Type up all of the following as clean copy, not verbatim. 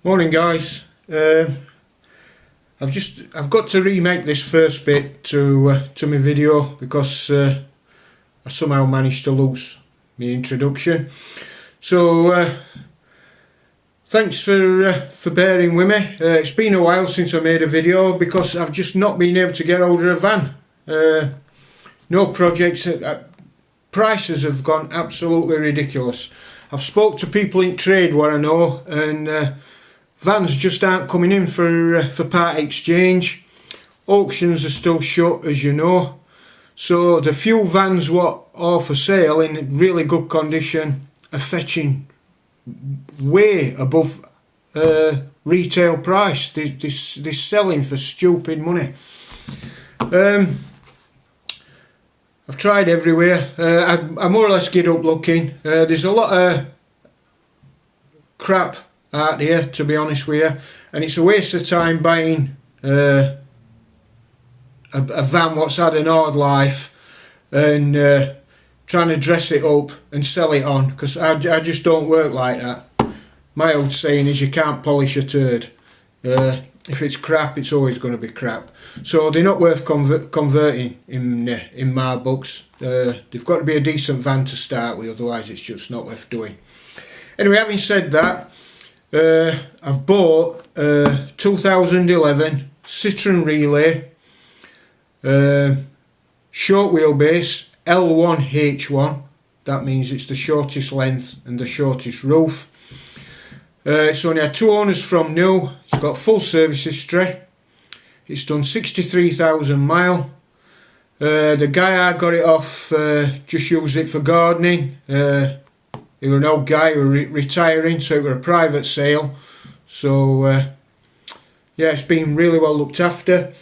Morning guys. I've got to remake this first bit to my video because I somehow managed to lose my introduction. So thanks for bearing with me. It's been a while since I made a video because I've just not been able to get hold of a van. No projects. Prices have gone absolutely ridiculous. I've spoke to people in trade what I know, and vans just aren't coming in for part exchange. Auctions are still shut, as you know. So the few vans what are for sale in really good condition are fetching way above retail price. They're selling for stupid money. I've tried everywhere. I more or less get up looking. There's a lot of crap out here, to be honest with you, and it's a waste of time buying a van what's had an hard life and trying to dress it up and sell it on, because I just don't work like that. My old saying is you can't polish a turd. If it's crap, it's always going to be crap. So they're not worth converting in my books. They've got to be a decent van to start with, otherwise it's just not worth doing. Anyway, having said that, I've bought a 2011 Citroen Relay, short wheelbase, L1H1. That means it's the shortest length and the shortest roof. It's only had 2 owners from new. It's got full service history. It's done 63,000 miles. The guy I got it off just used it for gardening. He was an old guy who was retiring, so it was a private sale. So yeah, it's been really well looked after.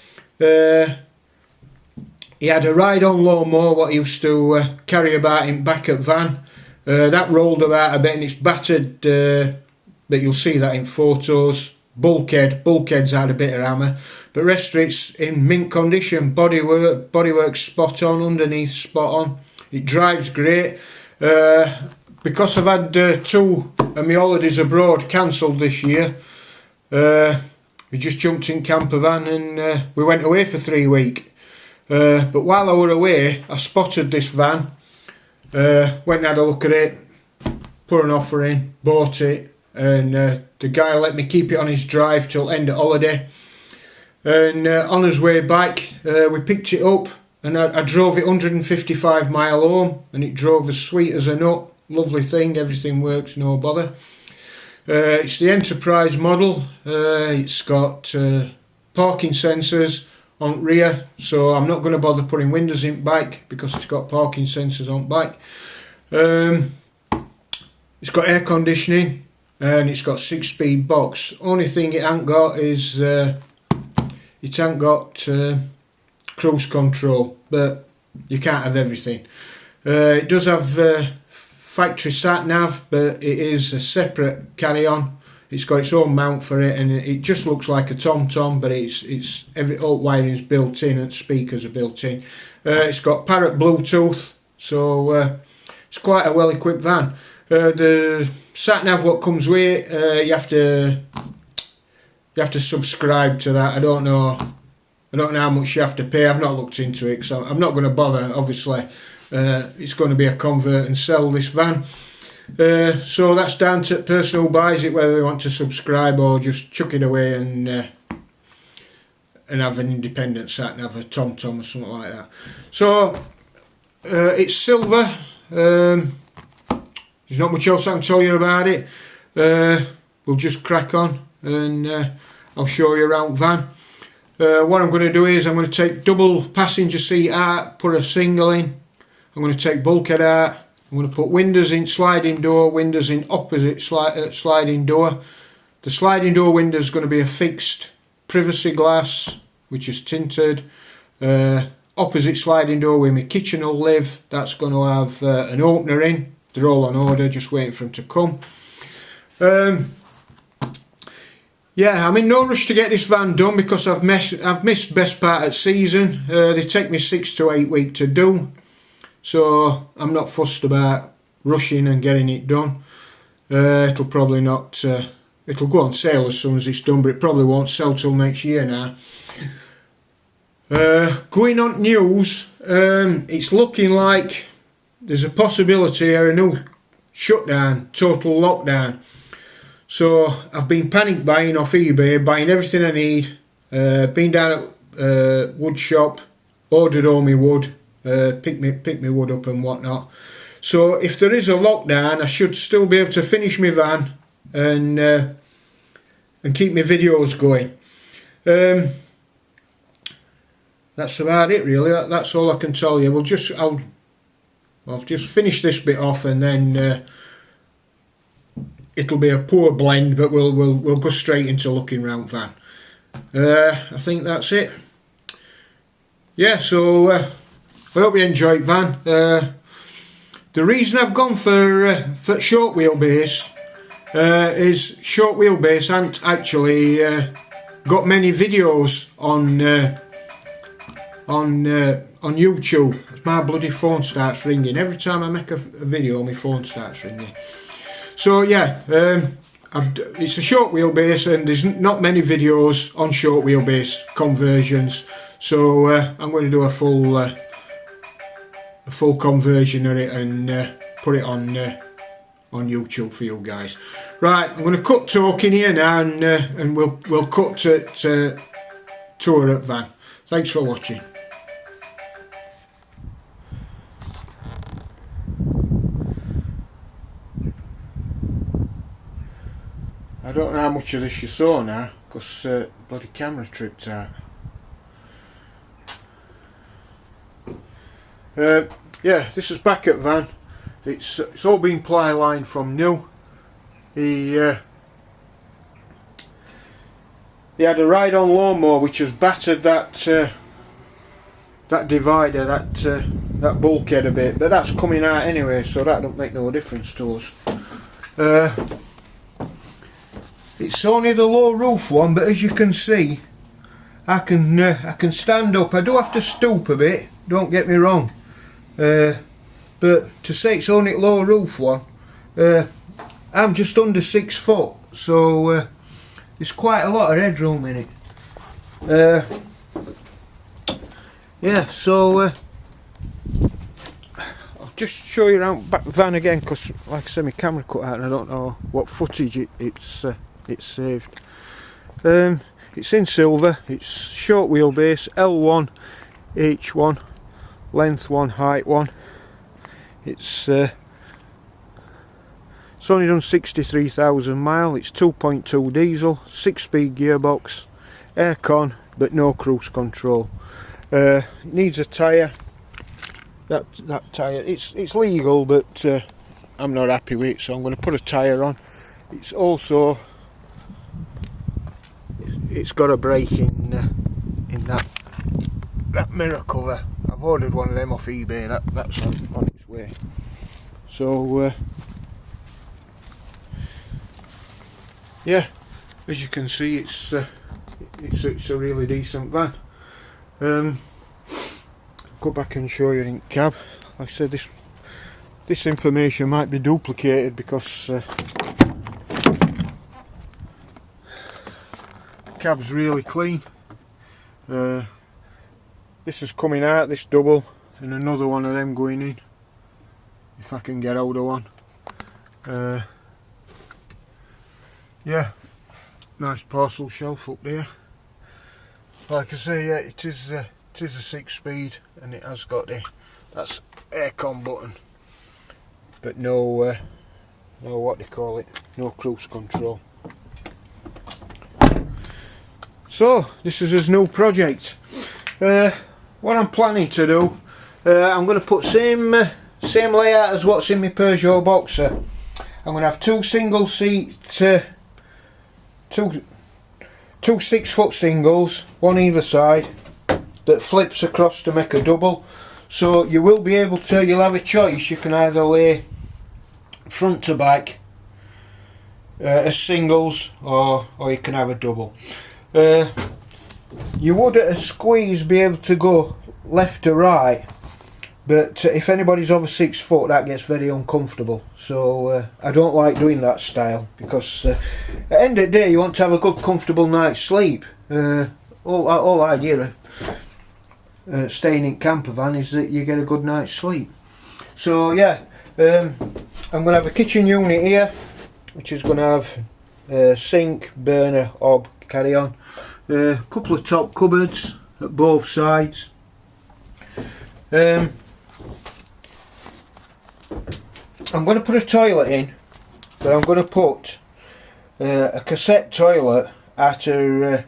He had a ride-on lawnmower what he used to carry about in back at van. That rolled about a bit and it's battered, but you'll see that in photos. Bulkhead's had a bit of hammer, but rest of it's in mint condition. Bodywork spot on, underneath spot on. It drives great. Because I've had 2 of my holidays abroad cancelled this year, we just jumped in Campervan and we went away for 3 weeks. But while I were away, I spotted this van, went and had a look at it, put an offer in, bought it, and the guy let me keep it on his drive till end of holiday. And on his way back, we picked it up and I drove it 155 mile home, and it drove as sweet as a nut. Lovely thing, everything works, no bother. It's the Enterprise model. It's got parking sensors on rear, so I'm not going to bother putting windows in back because it's got parking sensors on back. It's got air conditioning and it's got 6-speed box. Only thing it ain't got is it ain't got cruise control, but you can't have everything. It does have factory sat nav, but it is a separate carry-on. It's got its own mount for it, and it just looks like a tom-tom, but it's all wiring's built in and speakers are built in. It's got Parrot Bluetooth, so it's quite a well-equipped van. The sat nav what comes with it, you have to subscribe to that. I don't know how much you have to pay. I've not looked into it, so I'm not going to bother. Obviously, it's going to be a convert and sell this van. So that's down to the person who buys it, whether they want to subscribe or just chuck it away and have an independent sat nav, a tom-tom or something like that. So it's silver. There's not much else I can tell you about it. We'll just crack on and I'll show you around van. What I'm going to do is I'm going to take double passenger seat out, put a single in. I'm going to take bulkhead out. I'm going to put windows in, sliding door, windows in opposite sliding door. The sliding door window is going to be a fixed privacy glass, which is tinted. Opposite sliding door where my kitchen will live, that's going to have an opener in. They're all on order, just waiting for them to come. Yeah, I'm in no rush to get this van done because I've missed best part of season. They take me 6 to 8 weeks to do. So I'm not fussed about rushing and getting it done. It'll probably not it'll go on sale as soon as it's done, but it probably won't sell till next year now. Going on news, it's looking like there's a possibility of a new shutdown, total lockdown. So I've been panic buying off eBay, buying everything I need. Been down at wood shop, ordered all my wood, pick me wood up and whatnot. So if there is a lockdown, I should still be able to finish my van and keep my videos going. That's about it really. That's all I can tell you. I'll just finish this bit off, and then it'll be a poor blend, but we'll go straight into looking round van. I think that's it. Yeah, so I hope you enjoyed van. The reason I've gone for short wheelbase is short wheelbase hasn't actually got many videos on YouTube. My bloody phone starts ringing every time I make a video. My phone starts ringing. So yeah, it's a short wheelbase, and there's not many videos on short wheelbase conversions. So I'm going to do a full conversion of it and put it on YouTube for you guys. Right, I'm going to cut talking here now, and we'll cut to tour at van. Thanks for watching. I don't know how much of this you saw now, because bloody camera tripped out. Yeah, this is back at van. It's all been ply lined from new. He had a ride-on lawnmower which has battered that divider, that bulkhead a bit, but that's coming out anyway, so that don't make no difference to us. It's only the low roof one, but as you can see, I can stand up. I do have to stoop a bit, don't get me wrong, but to say it's only low roof one, I'm just under 6 foot, so there's quite a lot of headroom in it. Yeah, so I'll just show you around back the van again, because like I said, my camera cut out and I don't know what footage it's saved. It's in silver, it's short wheelbase, L1H1, length 1, height 1. It's only done 63,000 miles. It's 2.2 diesel, 6-speed gearbox, aircon, but no cruise control. Needs a tyre. That tyre, it's legal, but I'm not happy with it, so I'm going to put a tyre on. It's also, it's got a brake in that mirror cover. I've ordered one of them off eBay. That's on its way. So yeah, as you can see, it's a really decent van. Go back and show you in cab. Like I said, this information might be duplicated because cab's really clean. This is coming out, this double, and another one of them going in, if I can get hold of one. Yeah, nice parcel shelf up there. Like I say, yeah, it is a 6-speed, and it has got that's aircon button, but no what do you call it, no cruise control. So this is his new project. What I'm planning to do, I'm going to put same layout as what's in my Peugeot Boxer. I'm going to have two single seat, two 6-foot singles, one either side, that flips across to make a double. So you will be able to, you'll have a choice. You can either lay front to back as singles, or you can have a double. You would at a squeeze be able to go left to right, but if anybody's over 6 foot, that gets very uncomfortable. So I don't like doing that style, because at the end of the day you want to have a good comfortable night's sleep. All idea of staying in campervan is that you get a good night's sleep. So yeah, I'm going to have a kitchen unit here, which is going to have sink, burner, hob, carry on, a couple of top cupboards at both sides. I'm going to put a toilet in, but I'm going to put a cassette toilet at her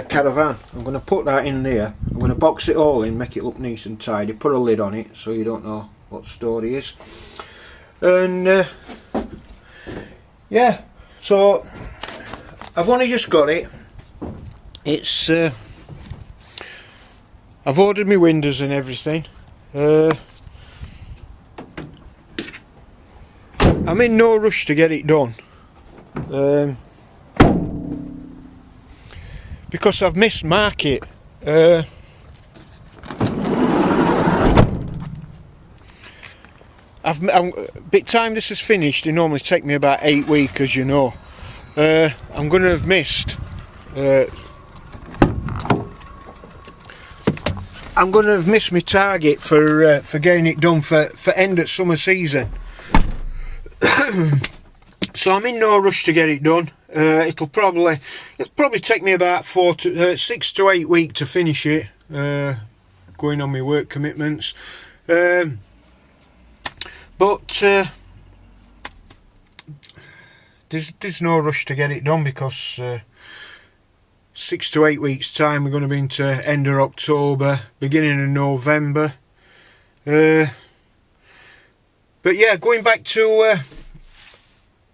caravan. I'm going to put that in there. I'm going to box it all in, make it look nice and tidy, put a lid on it so you don't know what the story is. And yeah, so I've only just got it. It's I've ordered my windows and everything. I'm in no rush to get it done, because I've missed market. By the time this is finished, it normally take me about 8 weeks, as you know. I'm going to have missed. I'm going to have missed my target for getting it done for end of summer season. So I'm in no rush to get it done. It'll probably take me about 6 to 8 weeks to finish it, going on my work commitments. But there's no rush to get it done, because 6 to 8 weeks time we're going to be into end of October, beginning of November. But yeah, going back to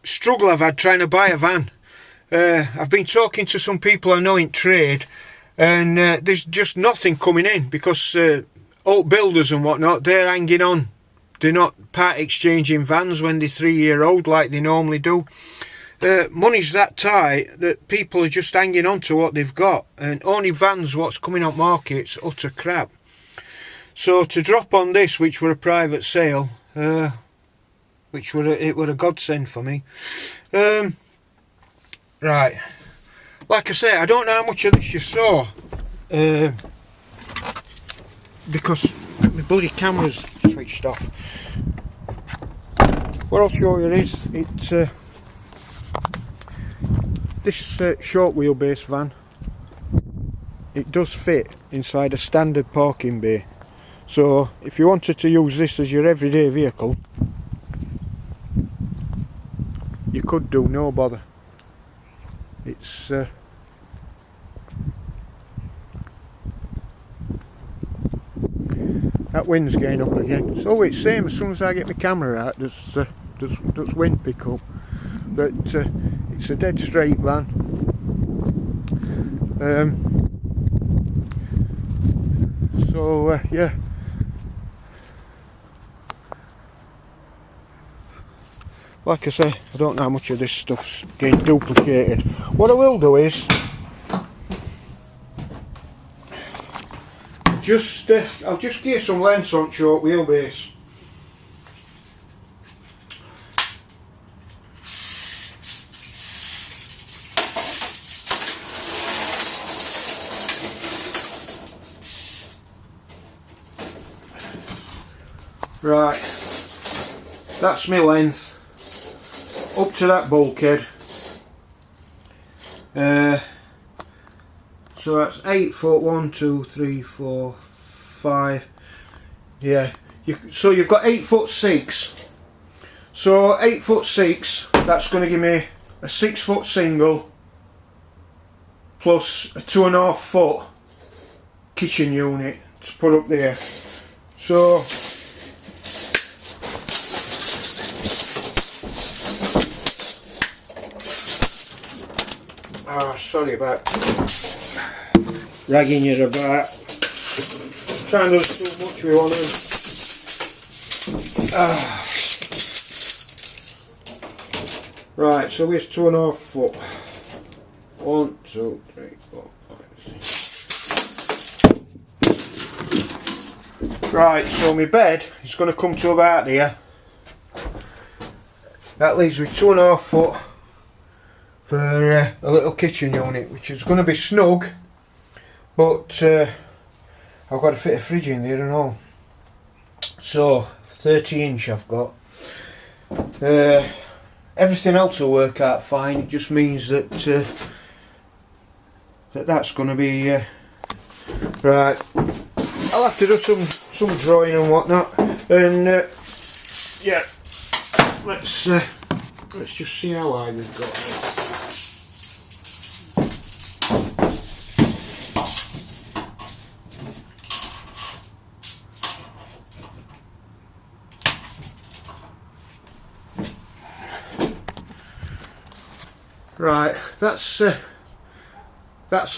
struggle I've had trying to buy a van. I've been talking to some people I know in trade, and there's just nothing coming in, because old builders and whatnot, they're hanging on. They're not part exchanging vans when they're 3-year-old like they normally do. Money's that tight that people are just hanging on to what they've got, and only vans what's coming on market's utter crap. So to drop on this, which were a private sale, it were a godsend for me. Right, like I say, I don't know how much of this you saw, because my bloody camera's switched off. What I'll show you is this short wheelbase van. It does fit inside a standard parking bay, so if you wanted to use this as your everyday vehicle, you could do, no bother. It's that wind's getting up again. It's always the same, as soon as I get my camera out, there's wind pick up. But it's a dead straight van. So yeah. Like I say, I don't know how much of this stuff's getting duplicated. What I will do is I'll just give some lengths on short wheelbase. Right, that's my length up to that bulkhead. So that's 8 foot, 1, 2, 3, 4, 5. Yeah, so you've got 8 foot 6. So 8 foot 6, that's going to give me a 6 foot single plus a 2.5 foot kitchen unit to put up there. So sorry about ragging you about. Trying to do too much we want to. Right, so here's 2.5 foot. 1, 2, 3, 4, 5, 6. Right, so my bed is going to come to about here. That leaves me 2.5 foot for a little kitchen unit, which is going to be snug, but I've got to fit a fridge in there and all. So 30 inch I've got. Everything else will work out fine. It just means that that's going to be right. I'll have to do some drawing and whatnot, and yeah, let's just see how high we've got here. Right, that's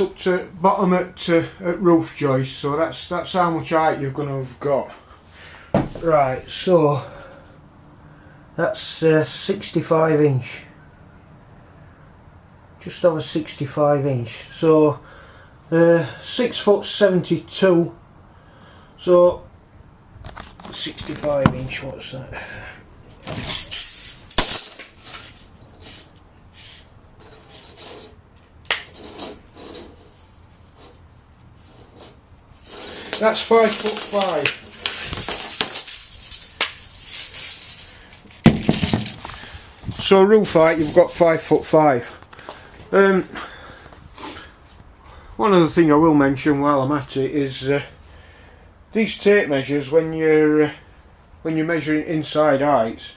up to bottom at roof joist, so that's how much height you're going to have got. Right, so that's 65 inch, just over 65 inch, so 6 foot 72, so 65 inch, what's that? That's 5'5". So roof height, you've got 5'5". One other thing I will mention while I'm at it is these tape measures, when you're measuring inside heights.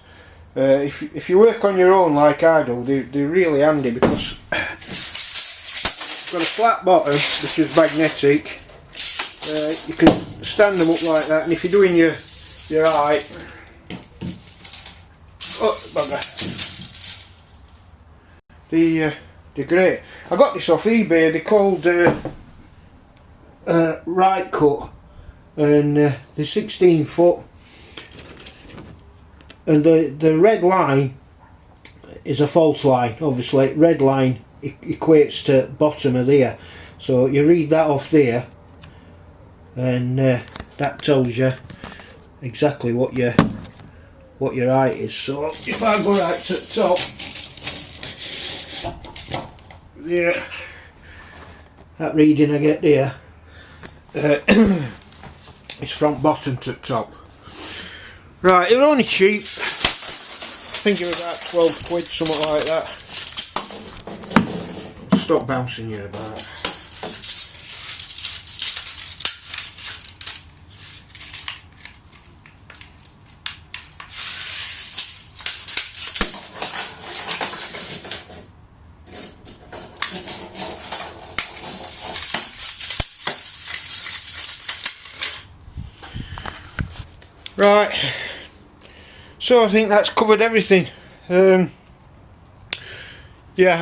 If you work on your own like I do, they're really handy, because you've got a flat bottom which is magnetic. You can stand them up like that, and if you're doing your height, oh bugger, they're great. I got this off eBay. They're called Right Cut, and they're 16 foot, and the red line is a false line. Obviously, red line equates to bottom of there, so you read that off there, and that tells you exactly what your height is. So if I go right to the top there, that reading I get there is from bottom to top. Right, they're only cheap. I think it was about 12 quid, something like that. Stop bouncing you about. Right, so I think that's covered everything. Yeah,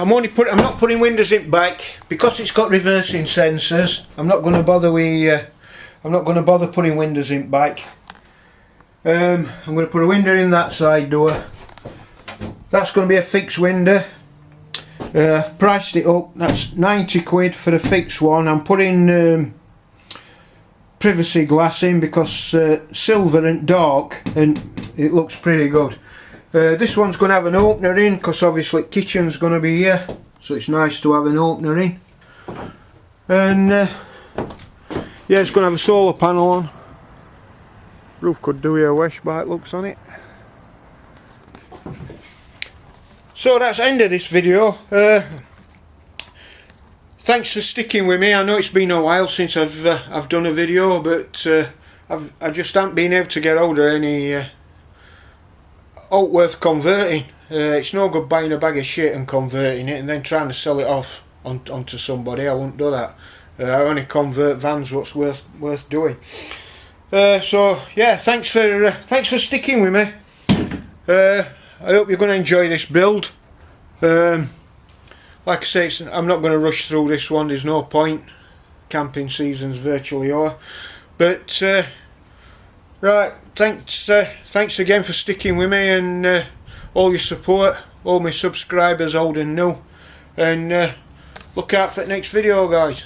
I'm not putting windows in back because it's got reversing sensors. I'm not going to bother putting windows in back. I'm going to put a window in that side door. That's going to be a fixed window. I've priced it up. That's 90 quid for a fixed one. I'm putting privacy glass in because silver and dark, and it looks pretty good. This one's going to have an opener in because obviously kitchen's going to be here, so it's nice to have an opener in. And yeah, it's going to have a solar panel on. Roof could do with a wash by it looks on it. So that's the end of this video. Thanks for sticking with me. I know it's been a while since I've done a video, but I just haven't been able to get hold of any out worth converting. It's no good buying a bag of shit and converting it and then trying to sell it off onto somebody. I won't do that. I only convert vans what's worth doing. So yeah, thanks for sticking with me. I hope you're going to enjoy this build. Like I say, I'm not going to rush through this one. There's no point. Camping season's virtually over. But right, thanks again for sticking with me, and all your support, all my subscribers, old and new. And look out for the next video, guys.